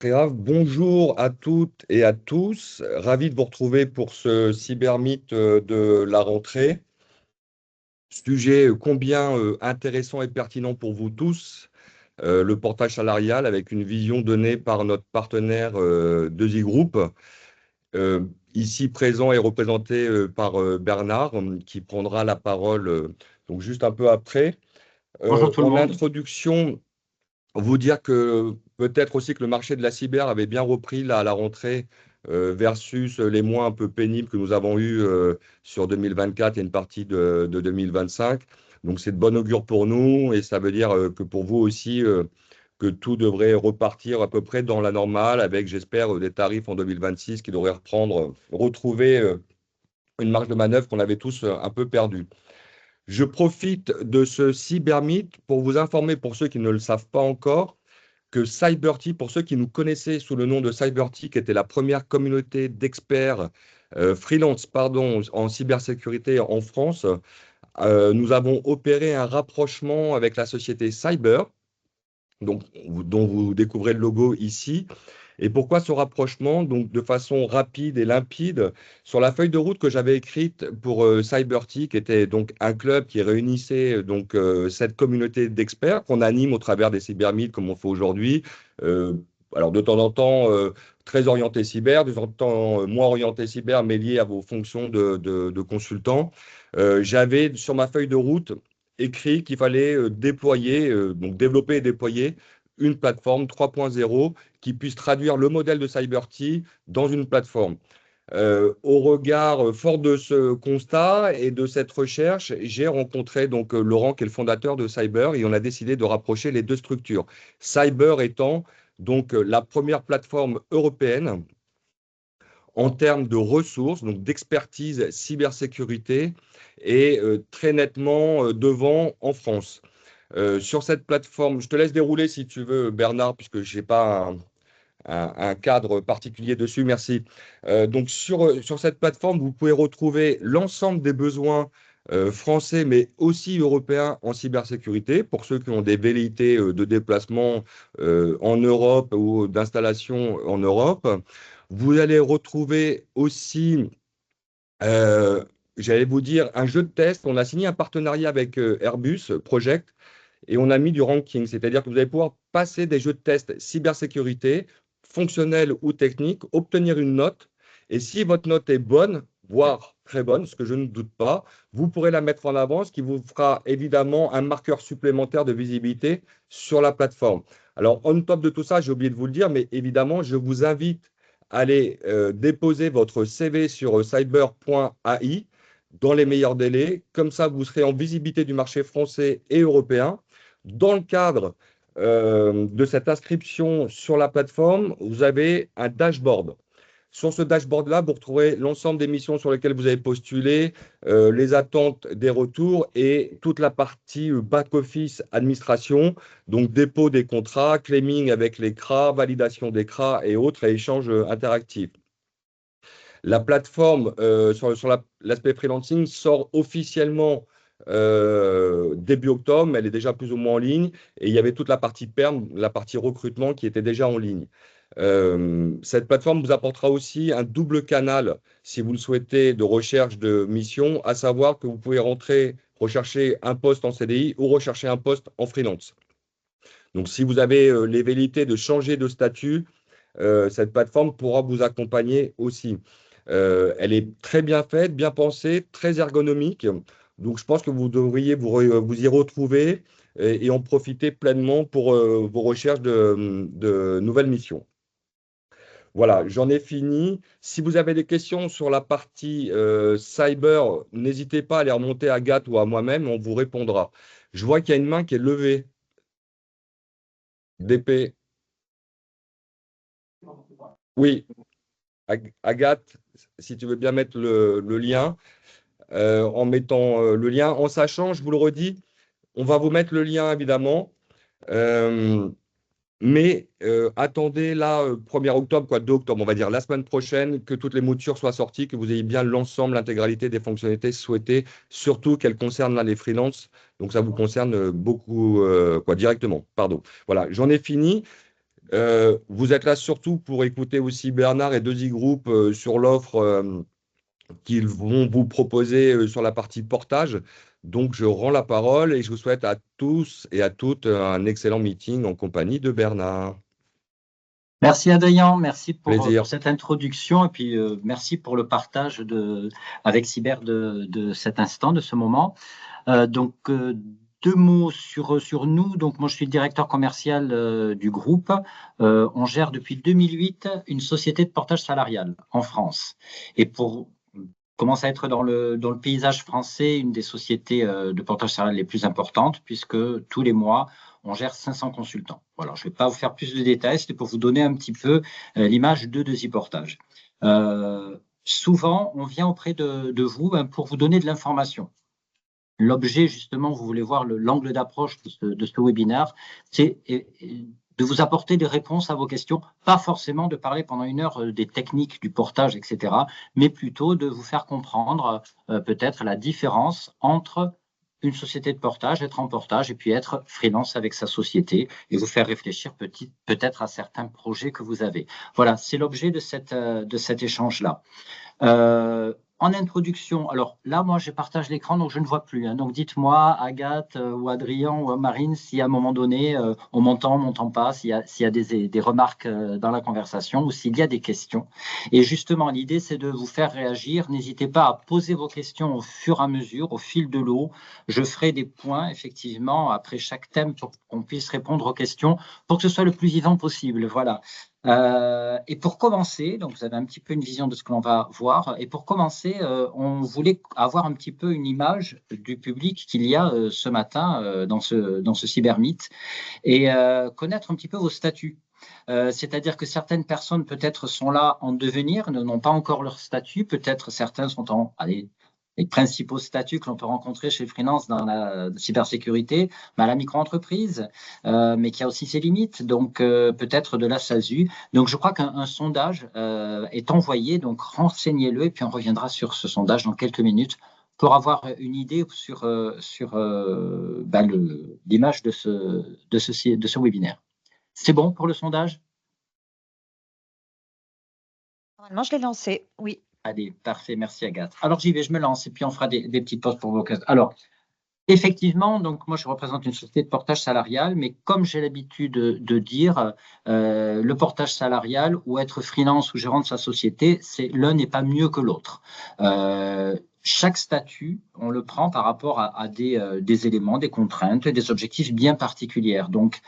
Grave. Bonjour à toutes et à tous. Ravi de vous retrouver pour ce cybermythe de la rentrée. Sujet combien intéressant et pertinent pour vous tous, le portage salarial avec une vision donnée par notre partenaire Desi Group, euh, ici présent et représenté par Bernard, qui prendra la parole donc juste un peu après. Bonjour tout le En monde. introduction, vous dire que peut-être aussi que le marché de la cyber avait bien repris là, à la rentrée versus les mois un peu pénibles que nous avons eus sur 2024 et une partie de 2025. Donc c'est de bon augure pour nous et ça veut dire que pour vous aussi, que tout devrait repartir à peu près dans la normale avec, j'espère, des tarifs en 2026 qui devraient retrouver une marge de manœuvre qu'on avait tous un peu perdue. Je profite de ce cybermythe pour vous informer, pour ceux qui ne le savent pas encore, que CyberTee, pour ceux qui nous connaissaient sous le nom de CyberTee, qui était la première communauté d'experts freelance, pardon, en cybersécurité en France, nous avons opéré un rapprochement avec la société Cyber, donc, dont vous découvrez le logo ici. Et pourquoi ce rapprochement? Donc, de façon rapide et limpide, sur la feuille de route que j'avais écrite pour CyberTech, qui était donc un club qui réunissait cette communauté d'experts qu'on anime au travers des cybermythes comme on fait aujourd'hui. Euh, alors, de temps en temps, très orienté cyber, de temps en temps, moins orienté cyber, mais lié à vos fonctions de consultant. J'avais sur ma feuille de route écrit qu'il fallait déployer, donc développer et déployer une plateforme 3.0 qui puisse traduire le modèle de CyberTea dans une plateforme. Au regard fort de ce constat et de cette recherche, j'ai rencontré donc Laurent, qui est le fondateur de Cyber, et on a décidé de rapprocher les deux structures. Cyber étant donc la première plateforme européenne en termes de ressources, donc d'expertise cybersécurité, et très nettement devant en France. Sur cette plateforme, je te laisse dérouler si tu veux, Bernard, puisque je n'ai pas un cadre particulier dessus. Merci. Donc, sur cette plateforme, vous pouvez retrouver l'ensemble des besoins français, mais aussi européens en cybersécurité, pour ceux qui ont des velléités de déplacement en Europe ou d'installation en Europe. Vous allez retrouver aussi, euh, j'allais vous dire, un jeu de test. On a signé un partenariat avec Airbus Project et on a mis du ranking, c'est-à-dire que vous allez pouvoir passer des jeux de test cybersécurité, fonctionnels ou techniques, obtenir une note, et si votre note est bonne, voire très bonne, ce que je ne doute pas, vous pourrez la mettre en avant, ce qui vous fera évidemment un marqueur supplémentaire de visibilité sur la plateforme. Alors, on top de tout ça, j'ai oublié de vous le dire, mais évidemment, je vous invite à aller déposer votre CV sur cyber.ai dans les meilleurs délais. Comme ça, vous serez en visibilité du marché français et européen. Dans le cadre de cette inscription sur la plateforme, vous avez un dashboard. Sur ce dashboard-là, vous retrouverez l'ensemble des missions sur lesquelles vous avez postulé, les attentes des retours et toute la partie back-office administration, donc dépôt des contrats, claiming avec les CRA, validation des CRA et autres, et échanges interactifs. La plateforme sur l'aspect freelancing sort officiellement début octobre, mais elle est déjà plus ou moins en ligne. Et il y avait toute la partie perm, la partie recrutement qui était déjà en ligne. Cette plateforme vous apportera aussi un double canal, si vous le souhaitez, de recherche de mission, à savoir que vous pouvez rentrer, rechercher un poste en CDI ou rechercher un poste en freelance. Donc, si vous avez les velléités de changer de statut, cette plateforme pourra vous accompagner aussi. Elle est très bien faite, bien pensée, très ergonomique. Donc, je pense que vous devriez vous y retrouver et en profiter pleinement pour vos recherches de nouvelles missions. Voilà, j'en ai fini. Si vous avez des questions sur la partie cyber, n'hésitez pas à les remonter à Agathe ou à moi-même, on vous répondra. Je vois qu'il y a une main qui est levée. DP. Oui, Agathe, si tu veux bien mettre le lien, en mettant le lien, en sachant, je vous le redis, on va vous mettre le lien évidemment, euh, mais attendez là, 1er octobre, quoi, 2 octobre, on va dire la semaine prochaine, que toutes les moutures soient sorties, que vous ayez bien l'ensemble, l'intégralité des fonctionnalités souhaitées, surtout qu'elles concernent là, les freelances, donc ça vous concerne beaucoup, quoi, directement, pardon. Voilà, j'en ai fini. Vous êtes là surtout pour écouter aussi Bernard et Deuxy Group sur l'offre qu'ils vont vous proposer sur la partie portage. Donc, je rends la parole et je vous souhaite à tous et à toutes un excellent meeting en compagnie de Bernard. Merci Adrien, merci pour Plaisir. cette introduction et puis merci pour le partage avec Cyber de cet instant, de ce moment. Deux mots sur nous. Donc, moi, je suis le directeur commercial du groupe. On gère depuis 2008 une société de portage salarial en France. Et pour commence à être dans le paysage français une des sociétés de portage salarial les plus importantes, puisque tous les mois, on gère 500 consultants. Voilà, je ne vais pas vous faire plus de détails, c'était pour vous donner un petit peu l'image de Deuxy Portage. Souvent, on vient auprès de vous pour vous donner de l'information. L'objet, justement, vous voulez voir l'angle d'approche de ce webinaire, c'est de vous apporter des réponses à vos questions, pas forcément de parler pendant 1 heure des techniques du portage, etc., mais plutôt de vous faire comprendre peut-être la différence entre une société de portage, être en portage, et puis être freelance avec sa société, et vous faire réfléchir peut-être à certains projets que vous avez. Voilà, c'est l'objet de cet échange-là. En introduction, alors là, moi, je partage l'écran, donc je ne vois plus. Hein. Donc, dites-moi, Agathe ou Adrien ou Marine, si à un moment donné, on m'entend pas, s'il y a des remarques dans la conversation ou s'il y a des questions. Et justement, l'idée, c'est de vous faire réagir. N'hésitez pas à poser vos questions au fur et à mesure, au fil de l'eau. Je ferai des points, effectivement, après chaque thème pour qu'on puisse répondre aux questions, pour que ce soit le plus vivant possible. Voilà. Et pour commencer, donc vous avez un petit peu une vision de ce que l'on va voir, et pour commencer, on voulait avoir un petit peu une image du public qu'il y a ce matin dans ce cybermythe, et connaître un petit peu vos statuts. C'est-à-dire que certaines personnes peut-être sont là en devenir, n'ont pas encore leur statut, peut-être certains sont les principaux statuts que l'on peut rencontrer chez Freelance dans la cybersécurité, la micro-entreprise, mais qui a aussi ses limites, donc peut-être de la SASU. Donc je crois qu'un sondage est envoyé, donc renseignez-le, et puis on reviendra sur ce sondage dans quelques minutes pour avoir une idée sur l'image de ce webinaire. C'est bon pour le sondage? Normalement, je l'ai lancé, oui. Allez, parfait, merci Agathe. Alors j'y vais, je me lance et puis on fera des petites pauses pour vos questions. Alors, effectivement, donc moi je représente une société de portage salarial, mais comme j'ai l'habitude de dire, le portage salarial ou être freelance ou gérant de sa société, l'un n'est pas mieux que l'autre. Chaque statut, on le prend par rapport à des éléments, des contraintes, des objectifs bien particuliers. Donc,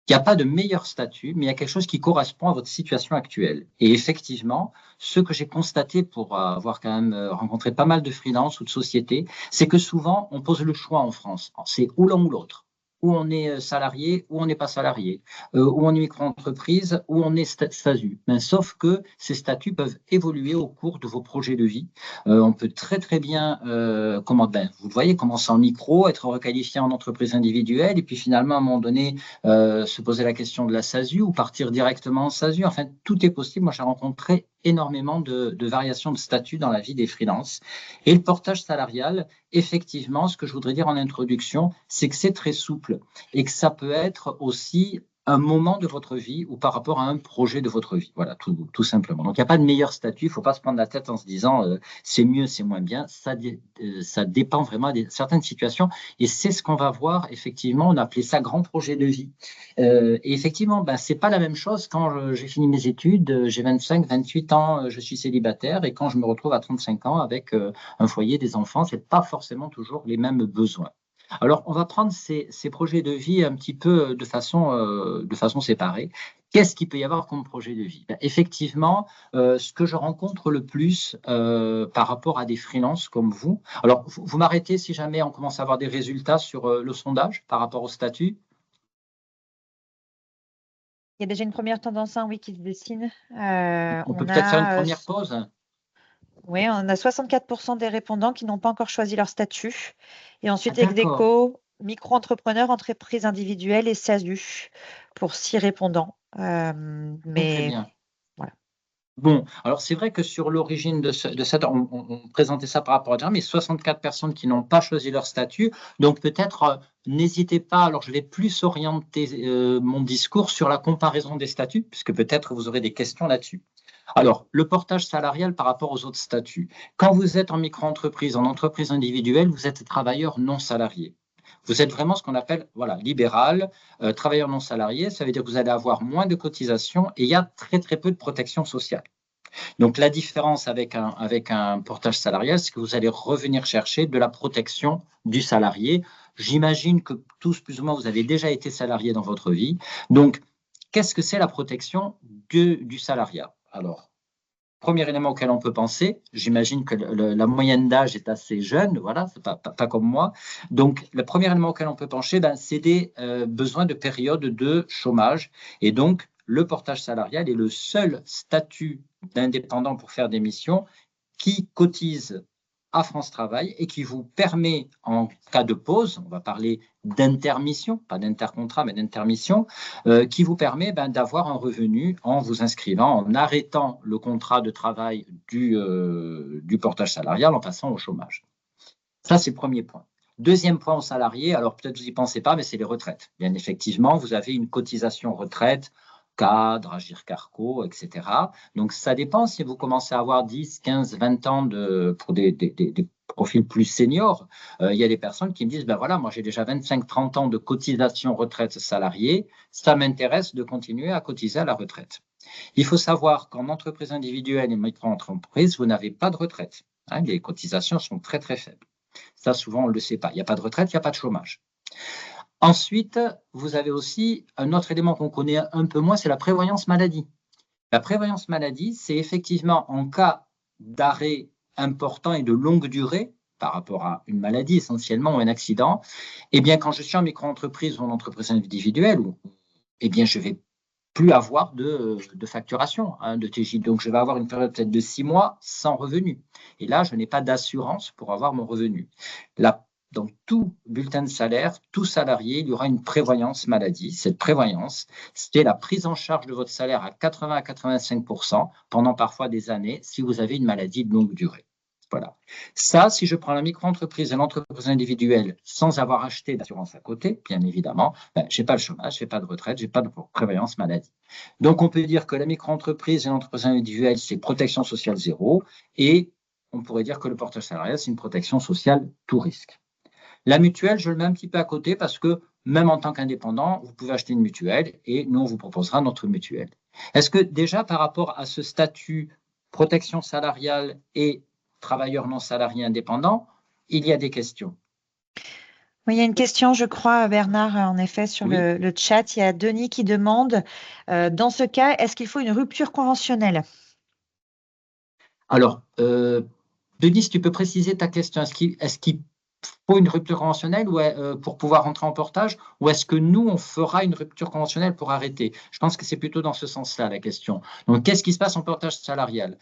il n'y a pas de meilleur statut, mais il y a quelque chose qui correspond à votre situation actuelle. Et effectivement, ce que j'ai constaté pour avoir quand même rencontré pas mal de freelances ou de sociétés, c'est que souvent, on pose le choix en France. C'est ou l'un ou l'autre. Ou on est salarié, ou on n'est pas salarié. Ou on est micro-entreprise, ou on est SASU. Mais sauf que ces statuts peuvent évoluer au cours de vos projets de vie. On peut très très bien, vous le voyez, commencer en micro, être requalifié en entreprise individuelle, et puis finalement, à un moment donné, se poser la question de la SASU ou partir directement en SASU. Enfin, tout est possible. Moi, j'ai rencontré énormément de variations de statut dans la vie des freelances. Et le portage salarial, effectivement, ce que je voudrais dire en introduction, c'est que c'est très souple et que ça peut être aussi un moment de votre vie ou par rapport à un projet de votre vie. Voilà, tout simplement. Donc, il n'y a pas de meilleur statut. Il ne faut pas se prendre la tête en se disant c'est mieux, c'est moins bien. Ça dépend vraiment de certaines situations. Et c'est ce qu'on va voir, effectivement. On a appelé ça grand projet de vie. Et effectivement, ce n'est pas la même chose quand j'ai fini mes études. J'ai 25, 28 ans, je suis célibataire. Et quand je me retrouve à 35 ans avec un foyer, des enfants, ce n'est pas forcément toujours les mêmes besoins. Alors, on va prendre ces projets de vie un petit peu de façon séparée. Qu'est-ce qu'il peut y avoir comme projet de vie? Effectivement, ce que je rencontre le plus par rapport à des freelances comme vous. Alors, vous m'arrêtez si jamais on commence à avoir des résultats sur le sondage par rapport au statut? Il y a déjà une première tendance, hein, oui, qui se dessine. On peut peut-être faire une première pause? Oui, on a 64% des répondants qui n'ont pas encore choisi leur statut. Et ensuite, d'accord. ex-aequo, micro-entrepreneur, entreprise individuelle et SASU pour 6 répondants. Très Mais bien. voilà. Bon, alors c'est vrai que sur l'origine de cette, on présentait ça par rapport à dire, mais 64 personnes qui n'ont pas choisi leur statut. Donc peut-être, n'hésitez pas, alors je vais plus orienter mon discours sur la comparaison des statuts, puisque peut-être vous aurez des questions là-dessus. Alors, le portage salarial par rapport aux autres statuts. Quand vous êtes en micro-entreprise, en entreprise individuelle, vous êtes travailleur non salarié. Vous êtes vraiment ce qu'on appelle voilà, libéral, travailleur non salarié. Ça veut dire que vous allez avoir moins de cotisations et il y a très, très peu de protection sociale. Donc, la différence avec un portage salarial, c'est que vous allez revenir chercher de la protection du salarié. J'imagine que tous, plus ou moins, vous avez déjà été salarié dans votre vie. Donc, qu'est-ce que c'est la protection du salariat? Alors, premier élément auquel on peut penser, j'imagine que la moyenne d'âge est assez jeune, voilà, c'est pas comme moi. Donc, le premier élément auquel on peut pencher, ben, c'est des besoins de période de chômage. Et donc, le portage salarial est le seul statut d'indépendant pour faire des missions qui cotise à France Travail et qui vous permet, en cas de pause, on va parler d'intermission, pas d'intercontrat, mais d'intermission, qui vous permet d'avoir un revenu en vous inscrivant, en arrêtant le contrat de travail du portage salarial en passant au chômage. Ça, c'est le premier point. Deuxième point aux salariés, alors peut-être vous n'y pensez pas, mais c'est les retraites. Bien effectivement, vous avez une cotisation retraite, cadre, Agir Carco, etc. Donc ça dépend si vous commencez à avoir 10, 15, 20 ans pour des profils plus seniors. Il y a des personnes qui me disent, ben voilà, moi j'ai déjà 25, 30 ans de cotisation retraite salariée, ça m'intéresse de continuer à cotiser à la retraite. Il faut savoir qu'en entreprise individuelle et micro-entreprise, vous n'avez pas de retraite. Hein, les cotisations sont très très faibles. Ça, souvent, on ne le sait pas. Il n'y a pas de retraite, il n'y a pas de chômage. Ensuite, vous avez aussi un autre élément qu'on connaît un peu moins, c'est la prévoyance maladie. La prévoyance maladie, c'est effectivement en cas d'arrêt important et de longue durée, par rapport à une maladie essentiellement ou un accident, eh bien, quand je suis en micro-entreprise ou en entreprise individuelle, eh bien, je vais plus avoir de facturation, hein, de TJ. Donc, je vais avoir une période peut-être de 6 mois sans revenu. Et là, je n'ai pas d'assurance pour avoir mon revenu. Là, dans tout bulletin de salaire, tout salarié, il y aura une prévoyance maladie. Cette prévoyance, c'est la prise en charge de votre salaire à 80 à 85% pendant parfois des années si vous avez une maladie de longue durée. Voilà. Ça, si je prends la micro-entreprise et l'entreprise individuelle sans avoir acheté d'assurance à côté, bien évidemment, je n'ai pas le chômage, je n'ai pas de retraite, je n'ai pas de prévoyance maladie. Donc, on peut dire que la micro-entreprise et l'entreprise individuelle, c'est protection sociale zéro. Et on pourrait dire que le portage salarial, c'est une protection sociale tout risque. La mutuelle, je le mets un petit peu à côté parce que même en tant qu'indépendant, vous pouvez acheter une mutuelle et nous, on vous proposera notre mutuelle. Est-ce que déjà par rapport à ce statut protection salariale et travailleurs non salariés indépendants, il y a des questions? Oui, il y a une question, je crois, Bernard, en effet, sur Oui. le chat. Il y a Denis qui demande, dans ce cas, est-ce qu'il faut une rupture conventionnelle? Alors, Denis, si tu peux préciser ta question. Est-ce qu'il faut une rupture conventionnelle pour pouvoir rentrer en portage ou est-ce que nous, on fera une rupture conventionnelle pour arrêter? Je pense que c'est plutôt dans ce sens-là la question. Donc, qu'est-ce qui se passe en portage salarial?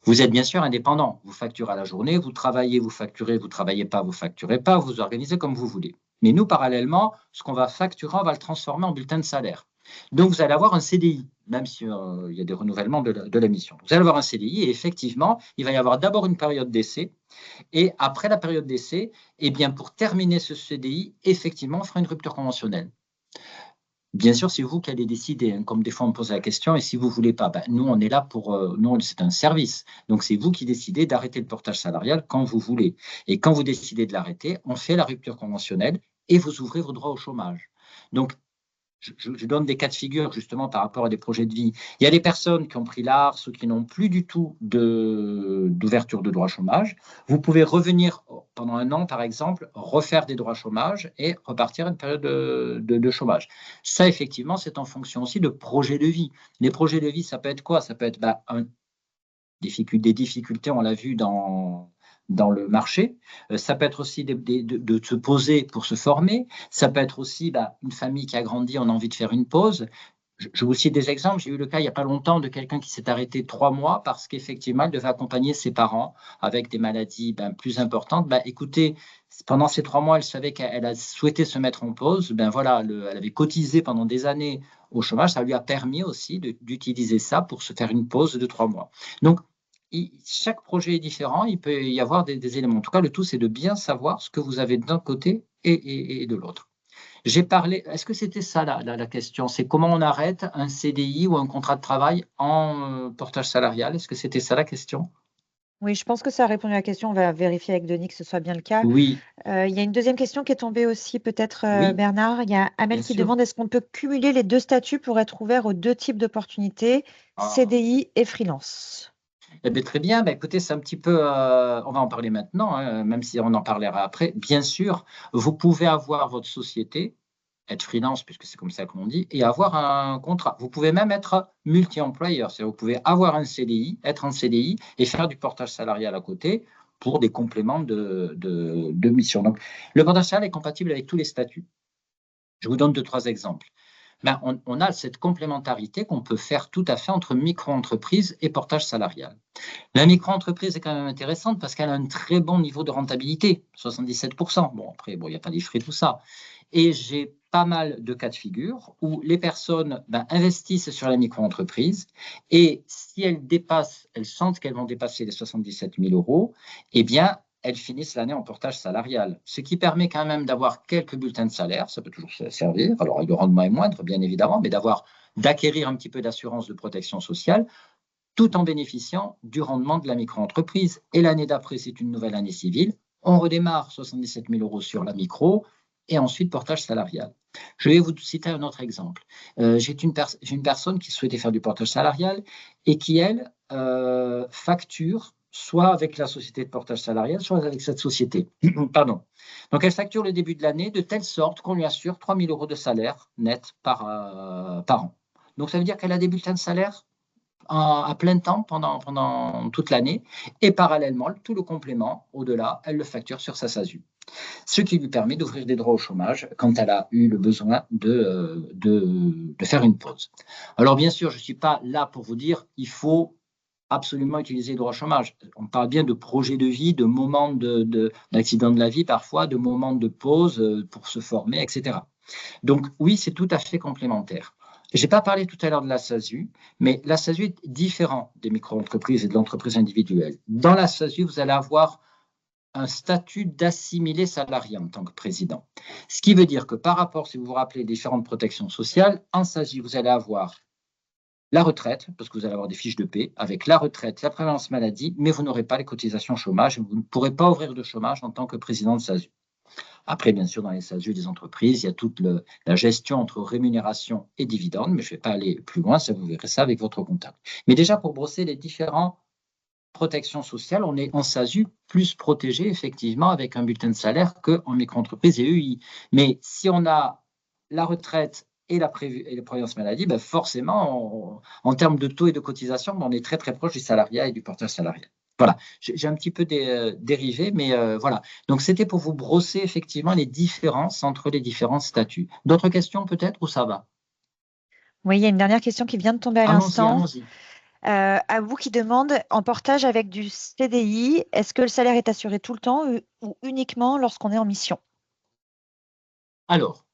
Vous êtes bien sûr indépendant. Vous facturez à la journée, vous travaillez, vous facturez, vous ne travaillez pas, vous ne facturez pas, vous organisez comme vous voulez. Mais nous, parallèlement, ce qu'on va facturer, on va le transformer en bulletin de salaire. Donc, vous allez avoir un CDI, même s'il y a des renouvellements de la mission. Vous allez avoir un CDI et effectivement, il va y avoir d'abord une période d'essai. Et après la période d'essai, eh bien, pour terminer ce CDI, effectivement, on fera une rupture conventionnelle. Bien sûr, c'est vous qui allez décider, hein, comme des fois on me pose la question, et si vous ne voulez pas, nous, on est là pour. Nous, c'est un service. Donc, c'est vous qui décidez d'arrêter le portage salarial quand vous voulez. Et quand vous décidez de l'arrêter, on fait la rupture conventionnelle et vous ouvrez vos droits au chômage. Donc, je donne des cas de figure justement par rapport à des projets de vie. Il y a des personnes qui ont pris l'ARS ou qui n'ont plus du tout d'ouverture de droit chômage. Vous pouvez revenir pendant 1 an, par exemple, refaire des droits chômage et repartir à une période de chômage. Ça, effectivement, c'est en fonction aussi de projets de vie. Les projets de vie, ça peut être quoi? Ça peut être des difficultés, on l'a vu dans le marché. Ça peut être aussi de se poser pour se former. Ça peut être aussi une famille qui a grandi, on a envie de faire une pause. Je vous cite des exemples. J'ai eu le cas il n'y a pas longtemps de quelqu'un qui s'est arrêté 3 mois parce qu'effectivement, il devait accompagner ses parents avec des maladies plus importantes. Écoutez, pendant ces 3 mois, elle savait qu'elle a souhaité se mettre en pause. Ben voilà, elle avait cotisé pendant des années au chômage. Ça lui a permis aussi d'utiliser ça pour se faire une pause de 3 mois. Donc, chaque projet est différent. Il peut y avoir des éléments. En tout cas, le tout, c'est de bien savoir ce que vous avez d'un côté et de l'autre. J'ai parlé, est-ce que c'était ça la question? C'est comment on arrête un CDI ou un contrat de travail en portage salarial? Est-ce que c'était ça la question? Oui, je pense que ça a répondu à la question. On va vérifier avec Denis que ce soit bien le cas. Oui, Il y a une deuxième question qui est tombée aussi, peut-être, oui, Bernard. Il y a Amel bien qui sûr. demande est-ce qu'on peut cumuler les deux statuts pour être ouvert aux deux types d'opportunités, Ah. CDI et freelance? Eh bien, très bien. Écoutez, c'est un petit peu, on va en parler maintenant, hein, même si on en parlera après. Bien sûr, vous pouvez avoir votre société, être freelance, puisque c'est comme ça que l'on dit, et avoir un contrat. Vous pouvez même être multi-employeur, c'est-à-dire vous pouvez avoir un CDI, être en CDI et faire du portage salarial à côté pour des compléments de mission. Donc, le portage salarial est compatible avec tous les statuts. Je vous donne 2-3 exemples. On a cette complémentarité qu'on peut faire tout à fait entre micro-entreprise et portage salarial. La micro-entreprise est quand même intéressante parce qu'elle a un très bon niveau de rentabilité, 77%. Bon, après, il n'y a pas les frais, tout ça. Et j'ai pas mal de cas de figure où les personnes investissent sur la micro-entreprise et si elles sentent qu'elles vont dépasser les 77 000 euros, eh bien, elles finissent l'année en portage salarial. Ce qui permet quand même d'avoir quelques bulletins de salaire, ça peut toujours servir. Alors, le rendement est moindre, bien évidemment, mais d'acquérir un petit peu d'assurance de protection sociale tout en bénéficiant du rendement de la micro-entreprise. Et l'année d'après, c'est une nouvelle année civile. On redémarre 77 000 euros sur la micro et ensuite portage salarial. Je vais vous citer un autre exemple. J'ai une personne qui souhaitait faire du portage salarial et qui, elle, facture soit avec la société de portage salarial, soit avec cette société. Pardon. Donc, elle facture le début de l'année de telle sorte qu'on lui assure 3 000 euros de salaire net par an. Donc, ça veut dire qu'elle a des bulletins de salaire à plein temps pendant toute l'année et parallèlement, tout le complément, au-delà, elle le facture sur sa SASU. Ce qui lui permet d'ouvrir des droits au chômage quand elle a eu le besoin de faire une pause. Alors bien sûr, je ne suis pas là pour vous dire il faut absolument utiliser le droit au chômage. On parle bien de projet de vie, de moments d'accident de la vie parfois, de moments de pause pour se former, etc. Donc oui, c'est tout à fait complémentaire. Je n'ai pas parlé tout à l'heure de la SASU, mais la SASU est différente des micro-entreprises et de l'entreprise individuelle. Dans la SASU, vous allez avoir un statut d'assimilé salarié en tant que président. Ce qui veut dire que par rapport, si vous vous rappelez, différentes protections sociales, en SASU, vous allez avoir la retraite, parce que vous allez avoir des fiches de paie, avec la retraite, la prévalence maladie, mais vous n'aurez pas les cotisations chômage, vous ne pourrez pas ouvrir de chômage en tant que président de SASU. Après, bien sûr, dans les SASU des entreprises, il y a toute la gestion entre rémunération et dividendes, mais je ne vais pas aller plus loin, ça vous verrez ça avec votre comptable. Mais déjà, pour brosser les différentes protections sociales, on est en SASU plus protégé, effectivement, avec un bulletin de salaire qu'en micro-entreprise et EI. Mais si on a la retraite et la prévoyance maladie, forcément, en termes de taux et de cotisation, on est très, très proche du salariat et du portage salarial. Voilà, j'ai un petit peu dérivé, mais voilà. Donc, c'était pour vous brosser effectivement les différences entre les différents statuts. D'autres questions peut-être ou ça va? Oui, il y a une dernière question qui vient de tomber à Allons-y, l'instant. allons-y. À vous qui demande, en portage avec du CDI, est-ce que le salaire est assuré tout le temps ou uniquement lorsqu'on est en mission? Alors,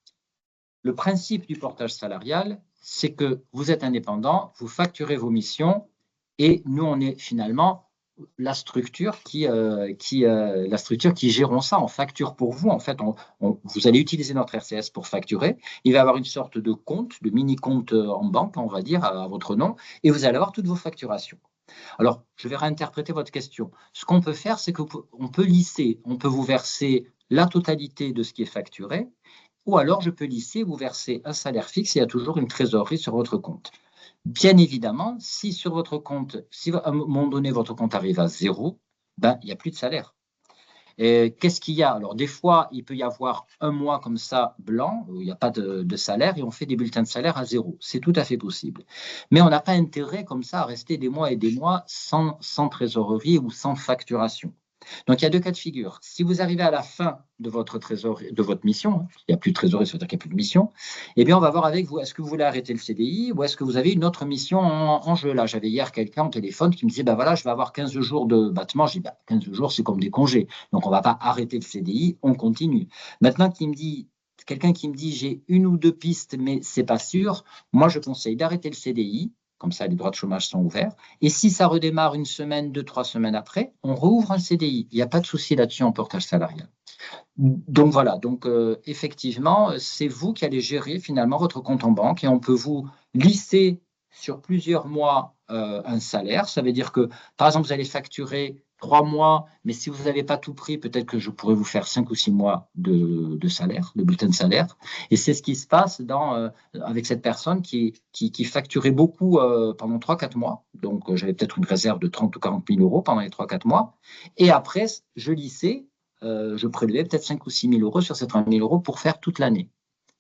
le principe du portage salarial, c'est que vous êtes indépendant, vous facturez vos missions et nous, on est finalement la structure qui gérons ça. On facture pour vous. En fait, vous allez utiliser notre RCS pour facturer. Il va y avoir une sorte de compte, de mini-compte en banque, on va dire, à votre nom, et vous allez avoir toutes vos facturations. Alors, je vais réinterpréter votre question. Ce qu'on peut faire, c'est qu'on peut lisser, on peut vous verser la totalité de ce qui est facturé, ou alors je peux lisser, vous verser un salaire fixe et il y a toujours une trésorerie sur votre compte. Bien évidemment, si sur votre compte, si à un moment donné votre compte arrive à zéro, il n'y a plus de salaire. Qu'est-ce qu'il y a? Alors, des fois, il peut y avoir un mois comme ça, blanc, où il n'y a pas de salaire, et on fait des bulletins de salaire à zéro. C'est tout à fait possible. Mais on n'a pas intérêt comme ça à rester des mois et des mois sans trésorerie ou sans facturation. Donc, il y a deux cas de figure. Si vous arrivez à la fin de votre mission, il n'y a plus de trésorerie, ça veut dire qu'il n'y a plus de mission, eh bien, on va voir avec vous, est-ce que vous voulez arrêter le CDI ou est-ce que vous avez une autre mission en jeu? Là, j'avais hier quelqu'un au téléphone qui me disait, ben voilà, je vais avoir 15 jours de battement. Je dis, 15 jours, c'est comme des congés. Donc, on ne va pas arrêter le CDI, on continue. Maintenant, quelqu'un qui me dit, j'ai une ou deux pistes, mais ce n'est pas sûr, moi, je conseille d'arrêter le CDI. Comme ça, les droits de chômage sont ouverts. Et si ça redémarre une semaine, 2, 3 semaines après, on rouvre un CDI. Il n'y a pas de souci là-dessus en portage salarial. Donc voilà, effectivement, c'est vous qui allez gérer finalement votre compte en banque et on peut vous lisser sur plusieurs mois un salaire. Ça veut dire que, par exemple, vous allez facturer 3 mois, mais si vous n'avez pas tout pris, peut-être que je pourrais vous faire 5 ou 6 mois de salaire, de bulletin de salaire. Et c'est ce qui se passe avec cette personne qui facturait beaucoup pendant 3-4 mois. Donc, j'avais peut-être une réserve de 30 ou 40 000 euros pendant les 3-4 mois. Et après, je lissais. Je prélevais peut-être 5 ou 6 000 euros sur ces 30 000 euros pour faire toute l'année.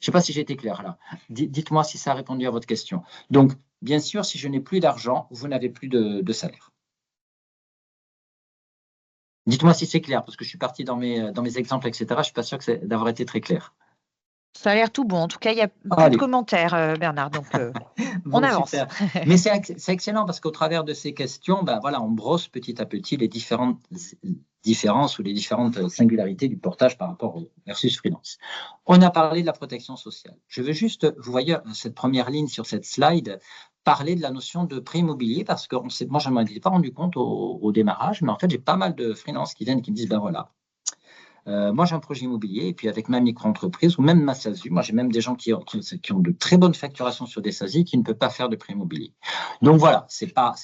Je ne sais pas si j'ai été clair là. Dites-moi si ça a répondu à votre question. Donc, bien sûr, si je n'ai plus d'argent, vous n'avez plus de salaire. Dites-moi si c'est clair, parce que je suis parti dans mes exemples, etc. Je ne suis pas sûr d'avoir été très clair. Ça a l'air tout bon. En tout cas, il y a plus de commentaires, Bernard, donc on avance. Super. Mais c'est excellent parce qu'au travers de ces questions, on brosse petit à petit les différentes différences ou les différentes singularités du portage par rapport au versus freelance. On a parlé de la protection sociale. Je veux juste, vous voyez cette première ligne sur cette slide, parler de la notion de prêt immobilier parce que moi, je ne m'en étais pas rendu compte au démarrage, mais en fait, j'ai pas mal de freelances qui viennent et qui me disent, voilà, moi, j'ai un projet immobilier et puis avec ma micro-entreprise ou même ma SASU, moi, j'ai même des gens qui ont de très bonnes facturations sur des SASU qui ne peuvent pas faire de prêt immobilier. Donc voilà, c'est pas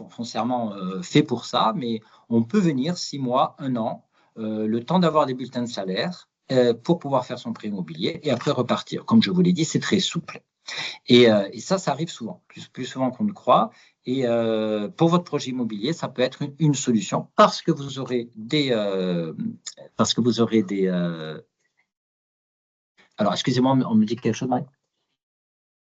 foncièrement fait pour ça, mais on peut venir 6 mois, 1 an, le temps d'avoir des bulletins de salaire pour pouvoir faire son prêt immobilier et après repartir. Comme je vous l'ai dit, c'est très souple. Et ça arrive souvent, plus souvent qu'on ne croit. Et pour votre projet immobilier, ça peut être une solution parce que vous aurez des. Alors, excusez-moi, on me dit quelque chose, Marie?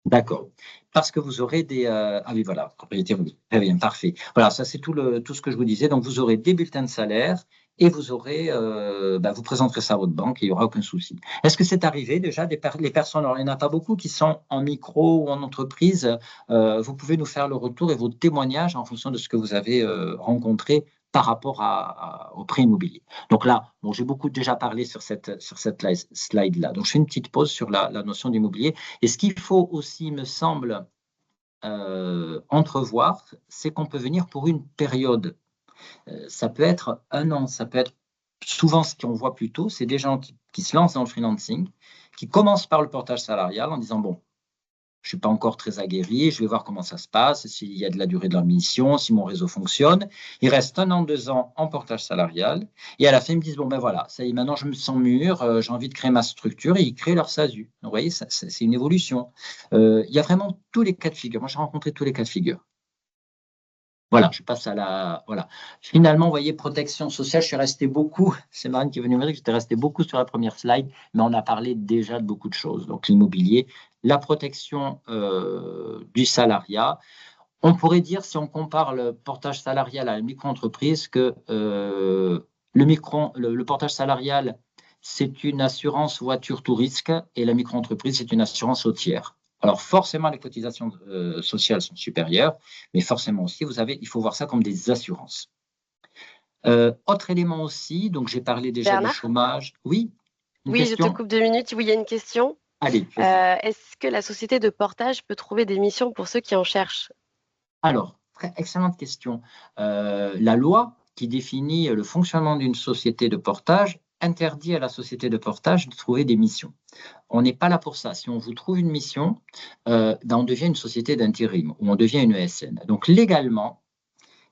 D'accord. Parce que vous aurez des. Ah oui, voilà, propriété, très bien, parfait. Voilà, ça c'est tout ce que je vous disais. Donc, vous aurez des bulletins de salaire et vous aurez, vous présenterez ça à votre banque et il n'y aura aucun souci. Est-ce que c'est arrivé déjà les personnes, alors il n'y en a pas beaucoup qui sont en micro ou en entreprise, vous pouvez nous faire le retour et vos témoignages en fonction de ce que vous avez rencontré par rapport au prêt immobilier. Donc là, j'ai beaucoup déjà parlé sur cette slide-là. Donc je fais une petite pause sur la notion d'immobilier. Et ce qu'il faut aussi, me semble, entrevoir, c'est qu'on peut venir pour une période. Ça peut être 1 an, ça peut être souvent ce qu'on voit plus tôt, c'est des gens qui se lancent dans le freelancing, qui commencent par le portage salarial en disant, bon, je ne suis pas encore très aguerri, je vais voir comment ça se passe, s'il y a de la durée de leur mission, si mon réseau fonctionne. Ils restent 1 an, 2 ans en portage salarial. Et à la fin, ils me disent, bon, voilà, ça y est, maintenant je me sens mûr, j'ai envie de créer ma structure. Et ils créent leur SASU. Donc, vous voyez, c'est une évolution. Il y a vraiment tous les cas de figure. Moi, j'ai rencontré tous les cas de figure. Voilà, je passe à la. Voilà. Finalement, vous voyez, protection sociale, je suis resté beaucoup. C'est Marine qui est venue me dire que j'étais resté beaucoup sur la première slide, mais on a parlé déjà de beaucoup de choses. Donc, l'immobilier, la protection du salariat. On pourrait dire, si on compare le portage salarial à la micro-entreprise, que le portage salarial, c'est une assurance voiture tout risque et la micro-entreprise, c'est une assurance au tiers. Alors, forcément, les cotisations sociales sont supérieures, mais forcément aussi, il faut voir ça comme des assurances. Autre élément aussi, donc j'ai parlé déjà du chômage. Oui, oui, je te coupe 2 minutes. Oui, il y a une question. Allez. Est-ce que la société de portage peut trouver des missions pour ceux qui en cherchent? Alors, excellente question. La loi qui définit le fonctionnement d'une société de portage interdit à la société de portage de trouver des missions. On n'est pas là pour ça. Si on vous trouve une mission, on devient une société d'intérim ou on devient une ESN. Donc légalement,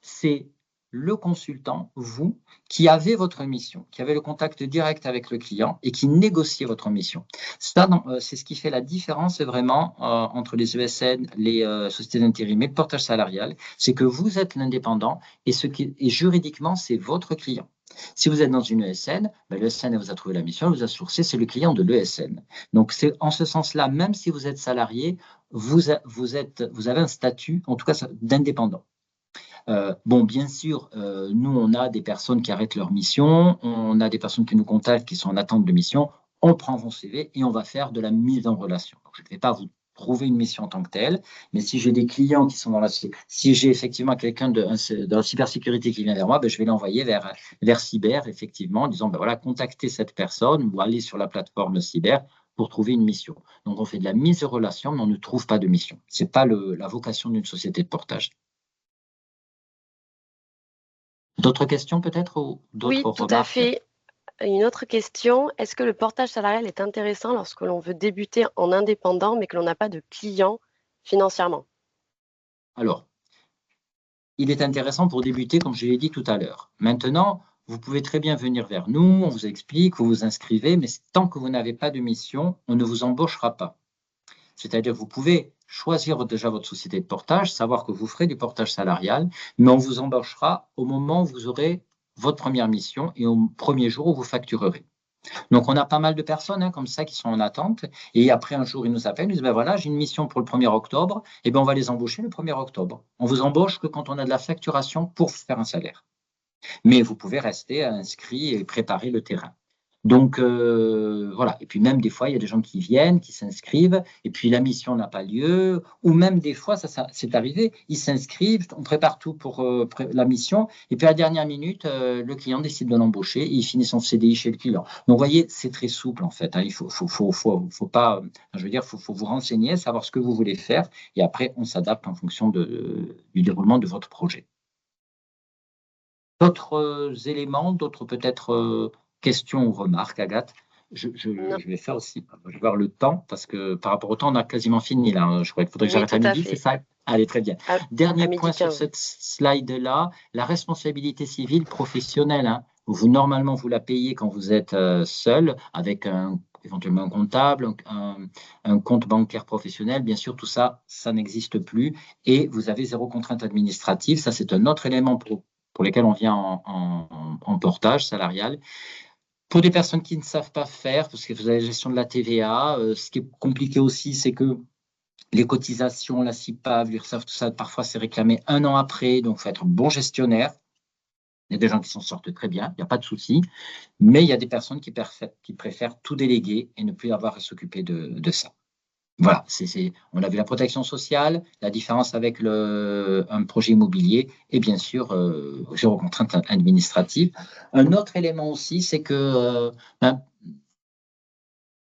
c'est le consultant, vous, qui avez votre mission, qui avez le contact direct avec le client et qui négociez votre mission. Ça, c'est ce qui fait la différence vraiment entre les ESN, les sociétés d'intérim et le portage salarial, c'est que vous êtes l'indépendant et juridiquement, c'est votre client. Si vous êtes dans une ESN, l'ESN vous a trouvé la mission, elle vous a sourcé, c'est le client de l'ESN. Donc, c'est en ce sens-là, même si vous êtes salarié, vous avez un statut, en tout cas, d'indépendant. Bon, bien sûr, nous, on a des personnes qui arrêtent leur mission, on a des personnes qui nous contactent qui sont en attente de mission, on prend vos CV et on va faire de la mise en relation. Donc, je ne vais pas vous trouver une mission en tant que telle, mais si j'ai des clients qui sont dans si j'ai effectivement quelqu'un de la cybersécurité qui vient vers moi, ben, je vais l'envoyer vers cyber, effectivement, en disant, ben voilà, contactez cette personne ou allez sur la plateforme cyber pour trouver une mission. Donc, on fait de la mise en relation, mais on ne trouve pas de mission. Ce n'est pas la vocation d'une société de portage. D'autres questions peut-être ou d'autres Oui, tout à remarques? fait. Une autre question, est-ce que le portage salarial est intéressant lorsque l'on veut débuter en indépendant mais que l'on n'a pas de clients financièrement? Alors, il est intéressant pour débuter, comme je l'ai dit tout à l'heure. Maintenant, vous pouvez très bien venir vers nous, on vous explique, vous vous inscrivez, mais tant que vous n'avez pas de mission, on ne vous embauchera pas. C'est-à-dire, vous pouvez choisir déjà votre société de portage, savoir que vous ferez du portage salarial, mais on vous embauchera au moment où vous aurez votre première mission et au premier jour où vous facturerez. Donc, on a pas mal de personnes comme ça qui sont en attente. Et après, un jour, ils nous appellent, ils disent, ben voilà, j'ai une mission pour le 1er octobre. Et bien, on va les embaucher le 1er octobre. On vous embauche que quand on a de la facturation pour faire un salaire. Mais vous pouvez rester inscrit et préparer le terrain. Donc, voilà. Et puis même des fois, il y a des gens qui viennent, qui s'inscrivent, et puis la mission n'a pas lieu, ou même des fois, ça c'est arrivé, ils s'inscrivent, on prépare tout pour la mission, et puis à la dernière minute, le client décide de l'embaucher, et il finit son CDI chez le client. Donc, vous voyez, c'est très souple en fait. Il faut pas, je veux dire, faut vous renseigner, savoir ce que vous voulez faire, et après, on s'adapte en fonction du déroulement de votre projet. D'autres éléments, d'autres peut-être questions ou remarques, Agathe? Non. Je vais faire aussi, je vais voir le temps, parce que par rapport au temps, on a quasiment fini là. Je crois qu'il faudrait que Oui, j'arrête tout à à midi, c'est fait. ça? Allez, très bien. À Dernier point midi sur 15. cette slide-là, la responsabilité civile professionnelle. Normalement, vous la payez quand vous êtes seul, avec éventuellement un comptable, un compte bancaire professionnel. Bien sûr, tout ça, ça n'existe plus. Et vous avez 0 contrainte administrative. Ça, c'est un autre élément pour lesquels on vient en portage salarial. Pour des personnes qui ne savent pas faire, parce que vous avez la gestion de la TVA, ce qui est compliqué aussi, c'est que les cotisations, la CIPAV, l'URSSAF, tout ça, parfois c'est réclamé 1 an après, donc il faut être bon gestionnaire. Il y a des gens qui s'en sortent très bien, il n'y a pas de souci, mais il y a des personnes qui préfèrent tout déléguer et ne plus avoir à s'occuper de ça. Voilà, on a vu la protection sociale, la différence avec un projet immobilier et bien sûr, 0 contrainte administrative. Un autre élément aussi, c'est que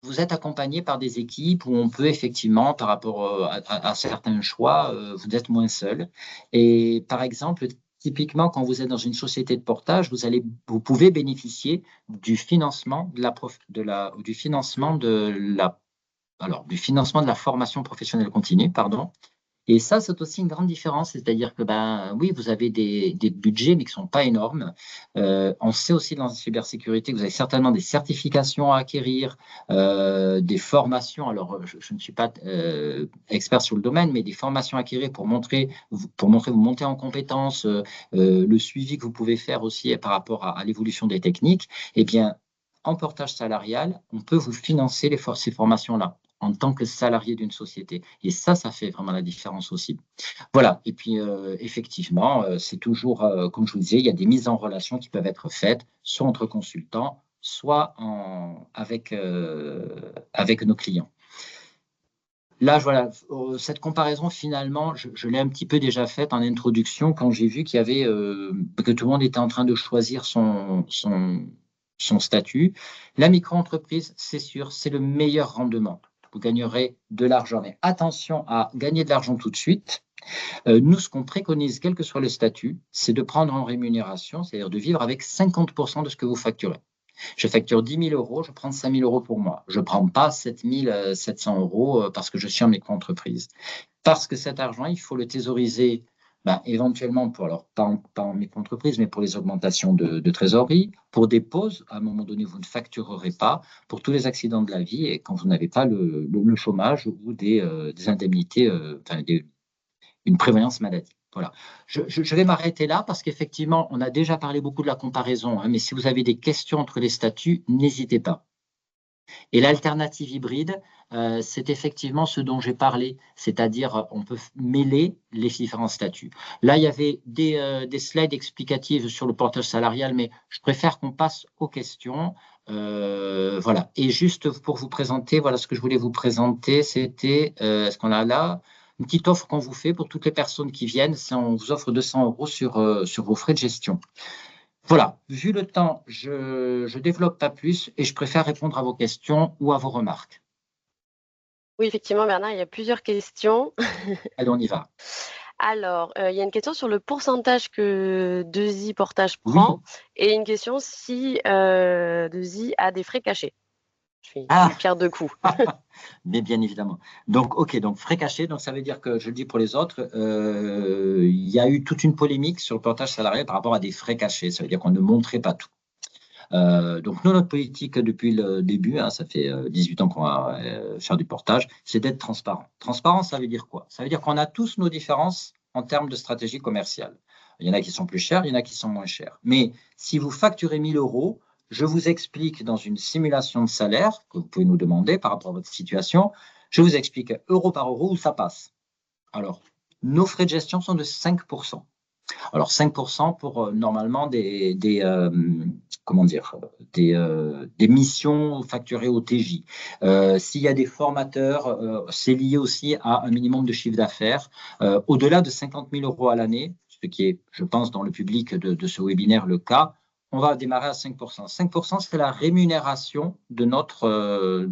vous êtes accompagné par des équipes où on peut effectivement, par rapport à certains choix, vous êtes moins seul. Et par exemple, typiquement, quand vous êtes dans une société de portage, vous pouvez bénéficier du financement du financement de la formation professionnelle continue, pardon. Et ça, c'est aussi une grande différence, c'est-à-dire que, oui, vous avez des budgets, mais qui ne sont pas énormes. On sait aussi dans la cybersécurité que vous avez certainement des certifications à acquérir, des formations. Alors, je ne suis pas expert sur le domaine, mais des formations à acquérir pour montrer vous monter en compétences, le suivi que vous pouvez faire aussi par rapport à l'évolution des techniques. Eh bien, en portage salarial, on peut vous financer ces formations-là en tant que salarié d'une société. Et ça fait vraiment la différence aussi. Voilà. Et puis, effectivement, c'est toujours, comme je vous disais, il y a des mises en relation qui peuvent être faites, soit entre consultants, soit avec nos clients. Là, voilà, cette comparaison, finalement, je l'ai un petit peu déjà faite en introduction quand j'ai vu qu'il y avait, que tout le monde était en train de choisir son statut. La micro-entreprise, c'est sûr, c'est le meilleur rendement. Vous gagnerez de l'argent. Mais attention à gagner de l'argent tout de suite. Nous, ce qu'on préconise, quel que soit le statut, c'est de prendre en rémunération, c'est-à-dire de vivre avec 50% de ce que vous facturez. Je facture 10 000 €, je prends 5 000 € pour moi. Je ne prends pas 7 700 € parce que je suis en micro-entreprise. Parce que cet argent, il faut le thésauriser éventuellement pas en micro-entreprise, mais pour les augmentations de trésorerie, pour des pauses, à un moment donné, vous ne facturerez pas, pour tous les accidents de la vie et quand vous n'avez pas le chômage ou des indemnités, une prévoyance maladie. Voilà. Je vais m'arrêter là parce qu'effectivement, on a déjà parlé beaucoup de la comparaison, mais si vous avez des questions entre les statuts, n'hésitez pas. Et l'alternative hybride, c'est effectivement ce dont j'ai parlé, c'est-à-dire on peut mêler les différents statuts. Là, il y avait des slides explicatives sur le portage salarial, mais je préfère qu'on passe aux questions. Voilà. Et juste pour vous présenter, voilà ce que je voulais vous présenter, c'était, est-ce qu'on a là une petite offre qu'on vous fait pour toutes les personnes qui viennent, on vous offre 200 € sur vos frais de gestion. Voilà, vu le temps, je développe pas plus et je préfère répondre à vos questions ou à vos remarques. Oui, effectivement, Bernard, il y a plusieurs questions. Allez, on y va. Alors, il y a une question sur le pourcentage que 2i Portage Oui. prend et une question si 2i a des frais cachés. Je fais Ah, une pierre deux coups. mais bien évidemment. Donc, OK, donc frais cachés, donc ça veut dire que, je le dis pour les autres, il y a eu toute une polémique sur le portage salarial par rapport à des frais cachés. Ça veut dire qu'on ne montrait pas tout. Donc nous, notre politique depuis le début, ça fait 18 ans qu'on va faire du portage, c'est d'être transparent. Transparent, ça veut dire quoi? Ça veut dire qu'on a tous nos différences en termes de stratégie commerciale. Il y en a qui sont plus chers, il y en a qui sont moins chers. Mais si vous facturez 1 000 €, je vous explique dans une simulation de salaire que vous pouvez nous demander par rapport à votre situation, je vous explique euro par euro où ça passe. Alors, nos frais de gestion sont de 5%. Alors 5% pour normalement comment dire, des missions facturées au TJ. S'il y a des formateurs, c'est lié aussi à un minimum de chiffre d'affaires. Au-delà de 50 000 € à l'année, ce qui est, je pense, dans le public de ce webinaire le cas, on va démarrer à 5%. 5%, c'est la rémunération de notre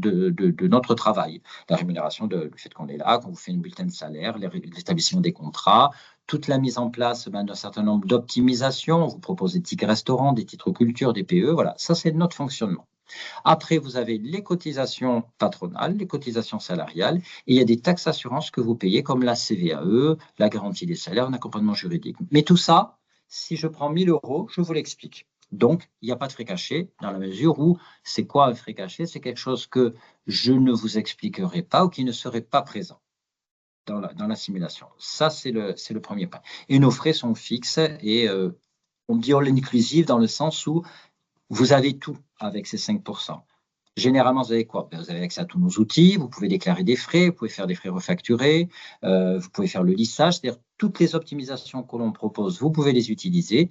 travail. La rémunération du fait qu'on est là, qu'on vous fait une bulletin de salaire, l'établissement des contrats, toute la mise en place d'un certain nombre d'optimisations. On vous propose des tickets restaurants, des titres culture, des PE. Voilà, ça, c'est notre fonctionnement. Après, vous avez les cotisations patronales, les cotisations salariales, et il y a des taxes assurances que vous payez, comme la CVAE, la garantie des salaires, un accompagnement juridique. Mais tout ça, si je prends 1 000 €, je vous l'explique. Donc, il n'y a pas de frais cachés, dans la mesure où c'est quoi un frais caché? C'est quelque chose que je ne vous expliquerai pas ou qui ne serait pas présent dans la simulation. Ça, c'est le premier point. Et nos frais sont fixes et on dit all inclusive dans le sens où vous avez tout avec ces 5%. Généralement, vous avez quoi? Vous avez accès à tous nos outils, vous pouvez déclarer des frais, vous pouvez faire des frais refacturés, vous pouvez faire le lissage, c'est-à-dire toutes les optimisations que l'on propose, vous pouvez les utiliser.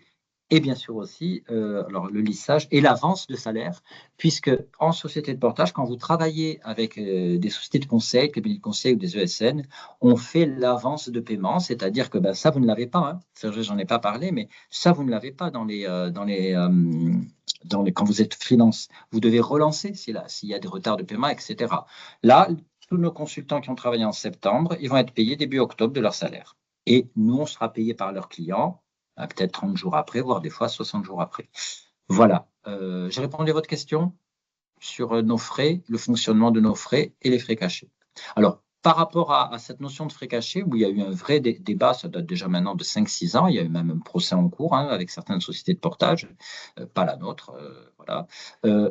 Et bien sûr aussi, alors le lissage et l'avance de salaire, puisque en société de portage, quand vous travaillez avec des sociétés de conseil, cabinets de conseil ou des ESN, on fait l'avance de paiement, c'est-à-dire que ça, vous ne l'avez pas. J'en ai pas parlé, mais ça, vous ne l'avez pas quand vous êtes freelance. Vous devez relancer s'il y a des retards de paiement, etc. Là, tous nos consultants qui ont travaillé en septembre, ils vont être payés début octobre de leur salaire. Et nous, on sera payés par leurs clients peut-être 30 jours après, voire des fois 60 jours après. Voilà. J'ai répondu à votre question sur nos frais, le fonctionnement de nos frais et les frais cachés. Alors, par rapport à cette notion de frais cachés, où il y a eu un vrai débat, ça date déjà maintenant de 5-6 ans, il y a eu même un procès en cours avec certaines sociétés de portage, pas la nôtre, voilà,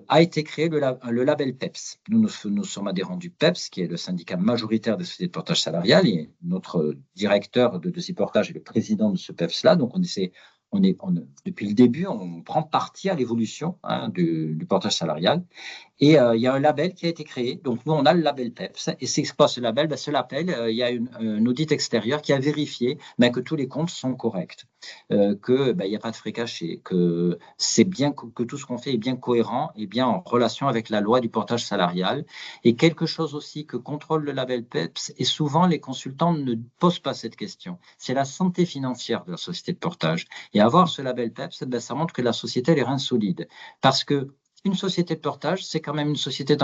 a été créé le label PEPS. Nous sommes adhérents du PEPS, qui est le syndicat majoritaire des sociétés de portage salarial, et notre directeur de ces portages est le président de ce PEPS-là, donc depuis le début, on prend parti à l'évolution du portage salarial. Et il y a un label qui a été créé. Donc, nous, on a le label PEPS. Et c'est quoi ce label? Ce label, il y a un audit extérieur qui a vérifié que tous les comptes sont corrects, qu'il n'y a pas de frais cachés, que c'est bien que tout ce qu'on fait est bien cohérent et bien en relation avec la loi du portage salarial. Et quelque chose aussi que contrôle le label PEPS, et souvent les consultants ne posent pas cette question, c'est la santé financière de la société de portage. Et avoir ce label PEPS, ça montre que la société elle est rein solide. Parce que une société de portage, c'est quand même une société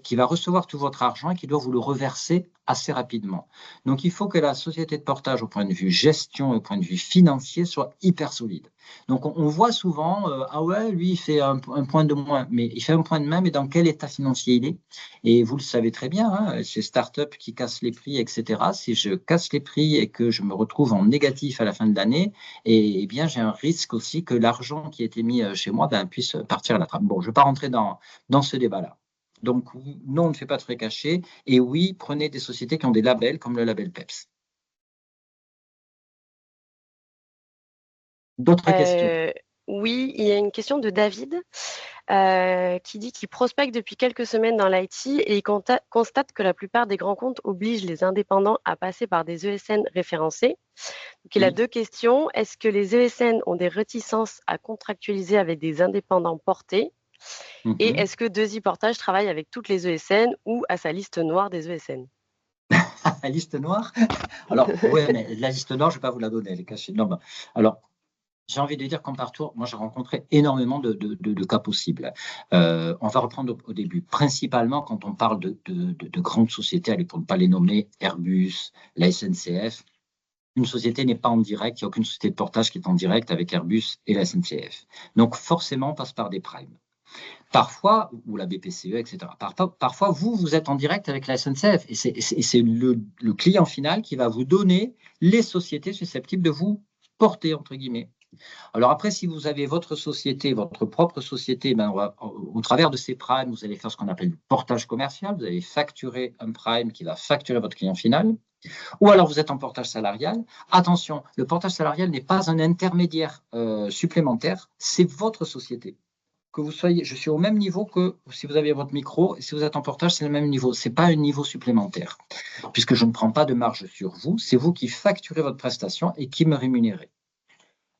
qui va recevoir tout votre argent et qui doit vous le reverser assez rapidement. Donc, il faut que la société de portage, au point de vue gestion, au point de vue financier, soit hyper solide. Donc, on voit souvent, ah ouais, lui, il fait un point de moins, mais il fait un point de moins, mais dans quel état financier il est? Et vous le savez très bien, ces startups qui cassent les prix, etc. Si je casse les prix et que je me retrouve en négatif à la fin de l'année, eh bien, j'ai un risque aussi que l'argent qui a été mis chez moi puisse partir à la trappe. Bon, je ne vais pas rentrer dans ce débat-là. Donc, non, on ne fait pas de frais cachés. Et oui, prenez des sociétés qui ont des labels comme le label PEPS. D'autres questions? Oui, il y a une question de David qui dit qu'il prospecte depuis quelques semaines dans l'IT et il constate que la plupart des grands comptes obligent les indépendants à passer par des ESN référencés. Donc, il a Oui. deux questions. Est-ce que les ESN ont des réticences à contractualiser avec des indépendants portés? Et est-ce que 2i Portage travaille avec toutes les ESN ou à sa liste noire des ESN? La liste noire? Alors, ouais, mais la liste noire, je ne vais pas vous la donner, elle est cachée. Non, ben, alors, j'ai envie de dire qu'en parcours, moi, j'ai rencontré énormément de cas possibles. On va reprendre au début. Principalement, quand on parle de grandes sociétés, allez, pour ne pas les nommer, Airbus, la SNCF, une société n'est pas en direct, il n'y a aucune société de portage qui est en direct avec Airbus et la SNCF. Donc, forcément, on passe par des primes. Parfois, ou la BPCE, etc. Parfois, vous êtes en direct avec la SNCF et c'est le client final qui va vous donner les sociétés susceptibles de vous porter, entre guillemets. Alors après, si vous avez votre société, votre propre société, ben au travers de ces primes, vous allez faire ce qu'on appelle du portage commercial. Vous allez facturer un prime qui va facturer votre client final. Ou alors vous êtes en portage salarial. Attention, le portage salarial n'est pas un intermédiaire supplémentaire, c'est votre société. Que vous soyez, je suis au même niveau que si vous avez votre micro, et si vous êtes en portage, c'est le même niveau. Ce n'est pas un niveau supplémentaire, puisque je ne prends pas de marge sur vous, c'est vous qui facturez votre prestation et qui me rémunérez.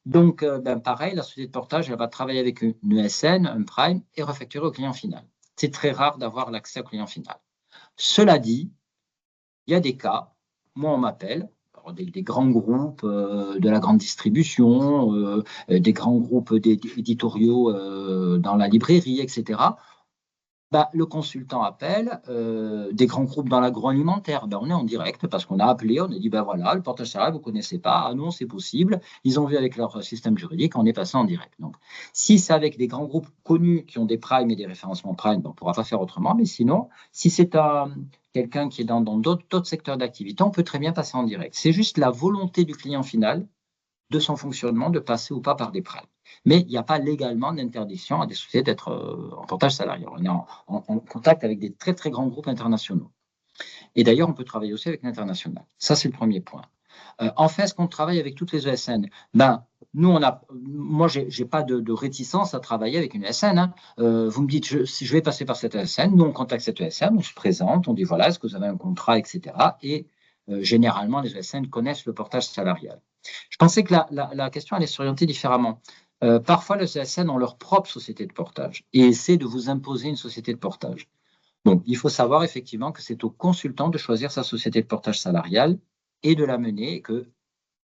Donc, pareil, la société de portage, elle va travailler avec une ESN, un prime, et refacturer au client final. C'est très rare d'avoir l'accès au client final. Cela dit, il y a des cas, moi on m'appelle, des grands groupes de la grande distribution, des grands groupes éditoriaux dans la librairie, etc. Le consultant appelle des grands groupes dans l'agroalimentaire. On est en direct parce qu'on a appelé, on a dit voilà, le portage salarial, vous ne connaissez pas. Ah non, c'est possible. Ils ont vu avec leur système juridique, on est passé en direct. Donc, si c'est avec des grands groupes connus qui ont des primes et des référencements prime, on ne pourra pas faire autrement. Mais sinon, si c'est quelqu'un qui est dans d'autres secteurs d'activité, on peut très bien passer en direct. C'est juste la volonté du client final de son fonctionnement de passer ou pas par des primes. Mais il n'y a pas légalement d'interdiction à des sociétés d'être en portage salarial. On est en contact avec des très, très grands groupes internationaux. Et d'ailleurs, on peut travailler aussi avec l'international. Ça, c'est le premier point. En fait, est-ce qu'on travaille avec toutes les ESN? Moi, je n'ai pas de réticence à travailler avec une ESN. Hein. Vous me dites, si je vais passer par cette ESN, nous, on contacte cette ESN, on se présente, on dit voilà, est-ce que vous avez un contrat, etc. Et généralement, les ESN connaissent le portage salarial. Je pensais que la question allait s'orienter différemment. Parfois, les ESN ont leur propre société de portage et essaient de vous imposer une société de portage. Donc, il faut savoir effectivement que c'est au consultant de choisir sa société de portage salarial et de la mener et que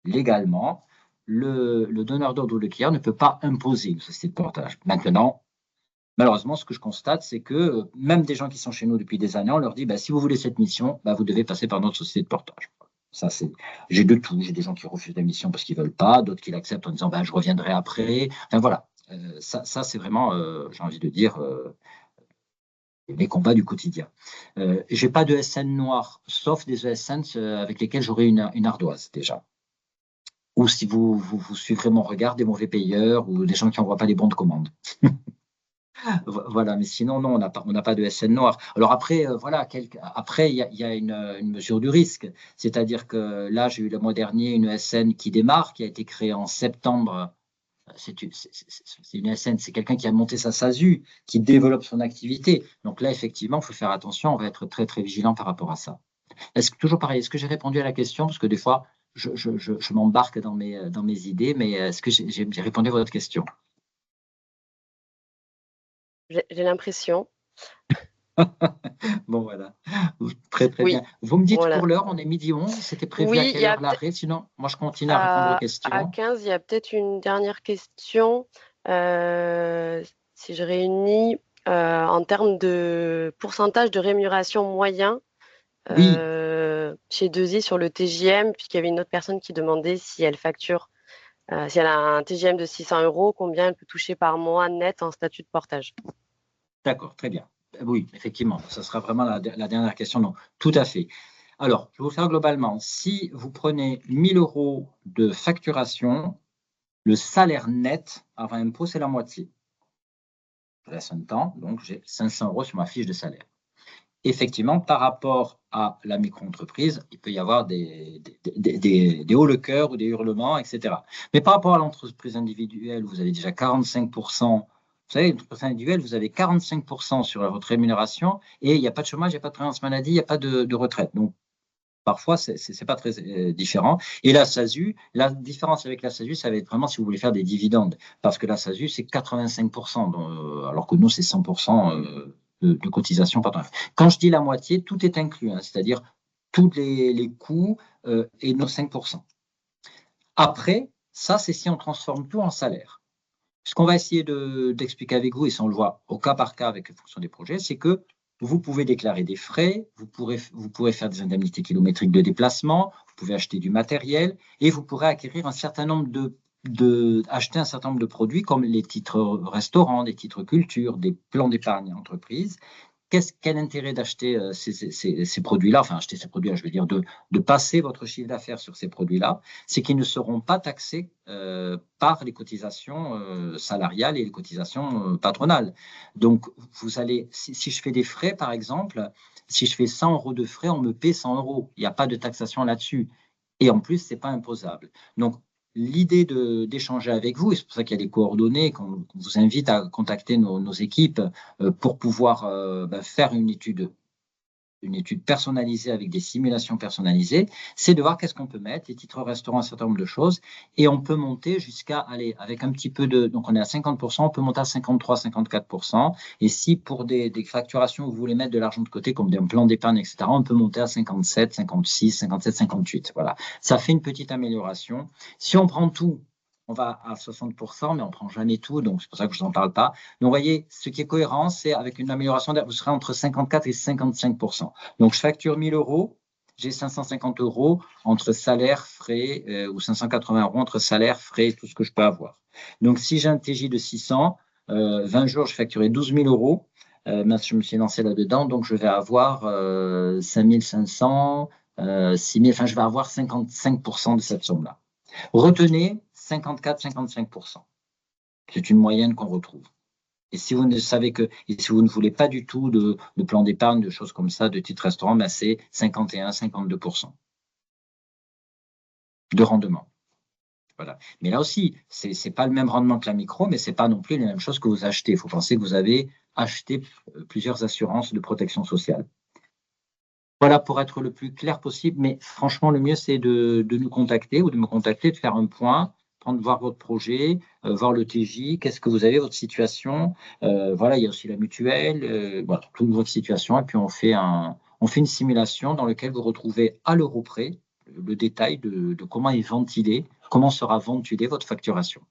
légalement, le donneur d'ordre ou le client ne peut pas imposer une société de portage. Maintenant, malheureusement, ce que je constate, c'est que même des gens qui sont chez nous depuis des années, on leur dit si vous voulez cette mission, vous devez passer par notre société de portage. Ça, j'ai de tout. J'ai des gens qui refusent la mission parce qu'ils ne veulent pas, d'autres qui l'acceptent en disant je reviendrai après. Enfin voilà, ça c'est vraiment, j'ai envie de dire, les combats du quotidien. Je n'ai pas de SN noir, sauf des ESN avec lesquels j'aurai une ardoise déjà. Ou si vous suivrez mon regard, des mauvais payeurs ou des gens qui n'envoient pas les bons de commande. Voilà, mais sinon, non, on n'a pas de SN noir. Alors après, après, il y a une mesure du risque. C'est-à-dire que là, j'ai eu le mois dernier une SN qui démarre, qui a été créée en septembre. C'est une SN, c'est quelqu'un qui a monté sa SASU, qui développe son activité. Donc là, effectivement, il faut faire attention, on va être très, très vigilant par rapport à ça. Toujours pareil, est-ce que j'ai répondu à la question? Parce que des fois, je m'embarque dans mes idées, mais est-ce que j'ai répondu à votre question? J'ai l'impression. Bon, voilà. Très, très Oui, bien. Vous me dites voilà. pour l'heure, on est 12h11. C'était prévu à Oui, il quelle y heure a l'arrêt? Sinon, moi, je continue à répondre aux à questions. 15, il y a peut-être une dernière question. Si je réunis en termes de pourcentage de rémunération moyen Oui, chez 2i sur le TJM, puisqu'il y avait une autre personne qui demandait si elle facture, si elle a un TJM de 600 €, combien elle peut toucher par mois net en statut de portage. d'accord, très bien. Oui, effectivement, ça sera vraiment la dernière question. Non, tout à fait. Alors, je vais vous faire globalement. Si vous prenez 1 000 € de facturation, le salaire net avant impôt, c'est la moitié. Je laisse un temps, donc j'ai 500 € sur ma fiche de salaire. effectivement, par rapport à la micro-entreprise, il peut y avoir des hauts le cœur ou des hurlements, etc. Mais par rapport à l'entreprise individuelle, vous avez déjà 45%. Vous savez, l'entreprise individuelle, vous avez 45% sur votre rémunération et il n'y a pas de chômage, il n'y a pas de prévoyance maladie, il n'y a pas de retraite. Donc, parfois, c'est pas très différent. Et la SASU, la différence avec la SASU, ça va être vraiment si vous voulez faire des dividendes. Parce que la SASU, c'est 85%, alors que nous, c'est 100% de cotisation. Pardon. Quand je dis la moitié, tout est inclus, hein, c'est-à-dire tous les coûts et nos 5%. Après, ça, c'est si on transforme tout en salaire. Ce qu'on va essayer d'expliquer avec vous, et ça on le voit au cas par cas avec la fonction des projets, c'est que vous pouvez déclarer des frais, vous pourrez faire des indemnités kilométriques de déplacement, vous pouvez acheter du matériel et vous pourrez acquérir un certain nombre acheter un certain nombre de produits comme les titres restaurants, des titres culture, des plans d'épargne entreprise. Quel intérêt d'acheter ces produits-là, enfin acheter ces produits-là, je veux dire de passer votre chiffre d'affaires sur ces produits-là, c'est qu'ils ne seront pas taxés par les cotisations salariales et les cotisations patronales. Donc, vous allez, si je fais des frais, par exemple, si je fais 100 € de frais, on me paie 100 €. Il n'y a pas de taxation là-dessus. Et en plus, ce n'est pas imposable. Donc, l'idée d'échanger avec vous, et c'est pour ça qu'il y a des coordonnées, qu'on vous invite à contacter nos équipes pour pouvoir faire une étude personnalisée avec des simulations personnalisées, c'est de voir qu'est-ce qu'on peut mettre, les titres restaurants, un certain nombre de choses, et on peut monter jusqu'à, allez, avec un petit peu donc on est à 50%, on peut monter à 53, 54%, et si pour des facturations, vous voulez mettre de l'argent de côté, comme des plans d'épargne, etc., on peut monter à 57, 56, 57, 58, voilà. Ça fait une petite amélioration. Si on prend tout, on va à 60%, mais on ne prend jamais tout, donc c'est pour ça que je ne vous en parle pas. Donc, vous voyez, ce qui est cohérent, c'est avec une amélioration, vous serez entre 54 et 55%. Donc, je facture 1 000 €, j'ai 550 € entre salaire, frais, ou 580 € entre salaire, frais et tout ce que je peux avoir. Donc, si j'ai un TJ de 600, 20 jours, je facturais 12 000 €. Je me suis lancé là-dedans, donc je vais avoir 5 500, 6 000, enfin, je vais avoir 55% de cette somme-là. Retenez 54-55%. C'est une moyenne qu'on retrouve. Et si vous ne savez et si vous ne voulez pas du tout de plan d'épargne, de choses comme ça, de titres restaurants, ben c'est 51-52% de rendement. Voilà. Mais là aussi, c'est pas le même rendement que la micro, mais c'est pas non plus les mêmes choses que vous achetez. Il faut penser que vous avez acheté plusieurs assurances de protection sociale. Voilà, pour être le plus clair possible, mais franchement, le mieux, c'est de nous contacter ou de me contacter, de faire un point, voir votre projet, voir le TJ, qu'est-ce que vous avez, votre situation. Voilà, il y a aussi la mutuelle, voilà, toute votre situation. Et puis, on fait une simulation dans laquelle vous retrouvez à l'euro près le détail de comment est ventilé, comment sera ventilée votre facturation.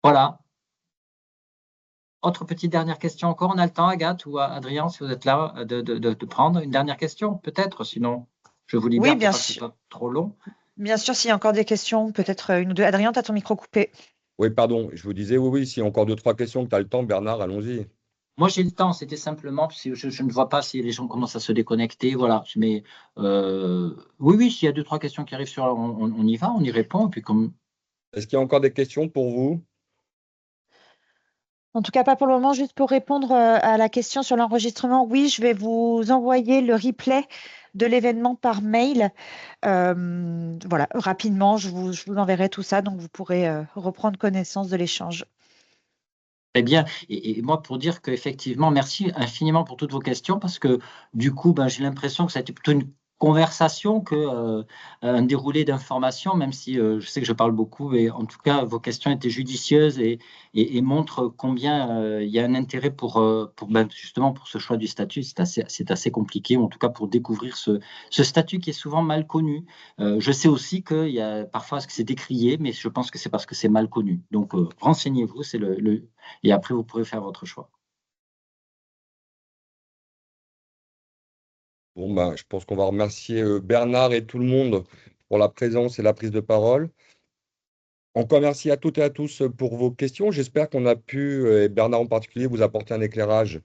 Voilà. Autre petite dernière question encore, on a le temps, Agathe ou Adrien, si vous êtes là, de prendre une dernière question, peut-être, sinon je vous libère Oui, bien pour pas que ce sûr. soit trop long. Bien sûr, s'il y a encore des questions, peut-être une ou deux. Adrien, tu as ton micro coupé. Oui, pardon, je vous disais, oui, s'il y a encore deux, trois questions, que tu as le temps, Bernard, allons-y. Moi, j'ai le temps, c'était simplement, parce que je ne vois pas si les gens commencent à se déconnecter, voilà. Mais oui, s'il y a deux, trois questions qui arrivent on y va, on y répond. Et puis Est-ce qu'il y a encore des questions pour vous? En tout cas, pas pour le moment. Juste pour répondre à la question sur l'enregistrement, oui, je vais vous envoyer le replay de l'événement par mail. Voilà, rapidement, je vous enverrai tout ça, donc vous pourrez reprendre connaissance de l'échange. Très bien. Et moi, pour dire qu'effectivement, merci infiniment pour toutes vos questions, parce que du coup, j'ai l'impression que ça a été plutôt une conversation qu'un déroulé d'informations, même si je sais que je parle beaucoup, mais en tout cas, vos questions étaient judicieuses et montrent combien il y a un intérêt pour justement pour ce choix du statut. C'est assez compliqué, ou en tout cas pour découvrir ce statut qui est souvent mal connu. Je sais aussi qu'il y a parfois que c'est décrié, mais je pense que c'est parce que c'est mal connu. Donc, renseignez-vous, c'est et après, vous pourrez faire votre choix. Bon, je pense qu'on va remercier Bernard et tout le monde pour la présence et la prise de parole. Encore merci à toutes et à tous pour vos questions. J'espère qu'on a pu, et Bernard en particulier, vous apporter un éclairage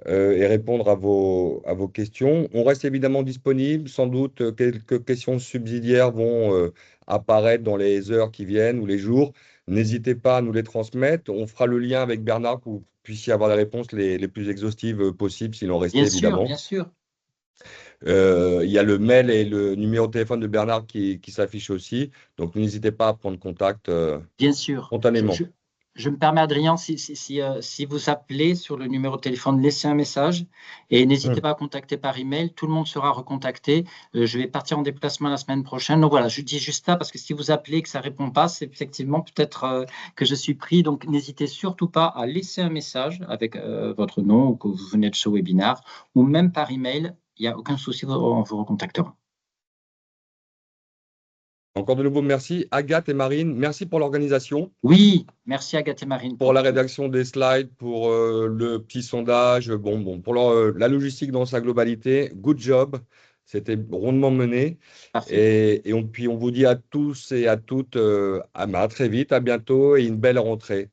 et répondre à vos questions. On reste évidemment disponible. Sans doute, quelques questions subsidiaires vont apparaître dans les heures qui viennent ou les jours. n'hésitez pas à nous les transmettre. On fera le lien avec Bernard pour que vous puissiez avoir les réponses les plus exhaustives possibles, s'il en restait, Bien sûr, évidemment. bien sûr. Il y a le mail et le numéro de téléphone de Bernard qui s'affichent aussi. Donc, n'hésitez pas à prendre contact Bien sûr. spontanément. Je me permets, Adrien, si vous appelez sur le numéro de téléphone, laissez un message et n'hésitez pas à contacter par email. Tout le monde sera recontacté. Je vais partir en déplacement la semaine prochaine. Donc voilà, je dis juste ça parce que si vous appelez et que ça ne répond pas, c'est effectivement peut-être que je suis pris. Donc n'hésitez surtout pas à laisser un message avec votre nom ou que vous venez de ce webinaire ou même par email. Il n'y a aucun souci, on vous recontactera. Encore de nouveau, merci. Agathe et Marine, merci pour l'organisation. Oui, merci Agathe et Marine. Pour la rédaction des slides, pour le petit sondage, pour la logistique dans sa globalité. Good job. C'était rondement mené. Puis on vous dit à tous et à toutes à très vite, à bientôt et une belle rentrée.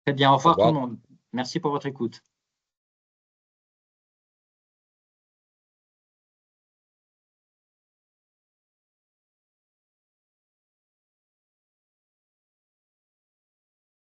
Très bien, au revoir tout le monde. Merci pour votre écoute.